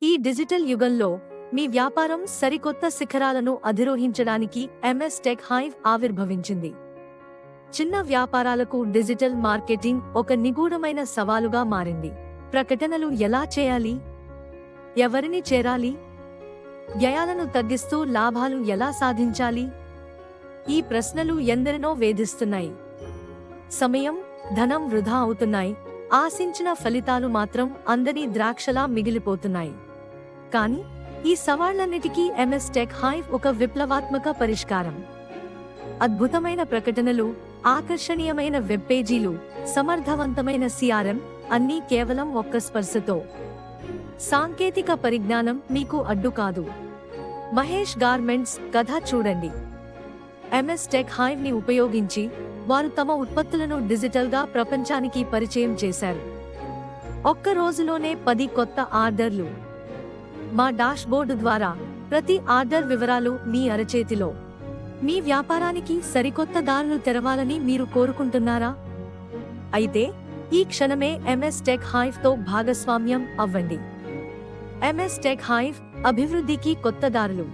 ఈ డిజిటల్ యుగంలో మీ వ్యాపారం సరికొత్త శిఖరాలను అధిరోహించడానికి ఎంఎస్ టెక్ హైవ్ ఆవిర్భవించింది. చిన్న వ్యాపారాలకు డిజిటల్ మార్కెటింగ్ ఒక నిగూఢమైన సవాలుగా మారింది. ప్రకటనలు ఎలా చేయాలి? ఎవరిని చేరాలి? వ్యయాలను తగ్గిస్తూ లాభాలు ఎలా సాధించాలి? ఈ ప్రశ్నలు ఎందరినో వేధిస్తున్నాయి. సమయం, ధనం వృధా అవుతున్నాయి. ఆశించిన ఫలితాలు మాత్రం అందని ద్రాక్షలా మిగిలిపోతున్నాయి. కానీ ఈ సవాళ్లన్నిటికీ ఎంఎస్ టెక్ హైవ్ ఒక విప్లవాత్మక పరిష్కారం. అద్భుతమైన ప్రకటనలు, ఆకర్షణీయమైన వెబ్ పేజీలు, సమర్థవంతమైన సిఆర్ఎం అన్నీ కేవలం ఒక్క స్పర్శతో. సాంకేతిక పరిజ్ఞానం మీకు అడ్డు కాదు. మహేష్ గార్మెంట్స్ కథ చూడండి. ఎంఎస్ టెక్ హైవ్ ని ఉపయోగించి వారు తమ ఉత్పత్తులను డిజిటల్గా ప్రపంచానికి పరిచయం చేశారు. ఒక్క రోజులోనే 10 కొత్త ఆర్డర్లు. మా డాష్బోర్డు ద్వారా ప్రతి ఆర్డర్ వివరాలు మీ అరచేతిలో. మీ వ్యాపారానికి సరికొత్త దారులు తెరవాలని మీరు కోరుకుంటున్నారా? అయితే ఈ క్షణమే ఎంఎస్ టెక్ హైవ్ తో భాగస్వామ్యం అవ్వండి. ఎంఎస్ టెక్ హైవ్, అభివృద్ధికి కొత్త దారులు.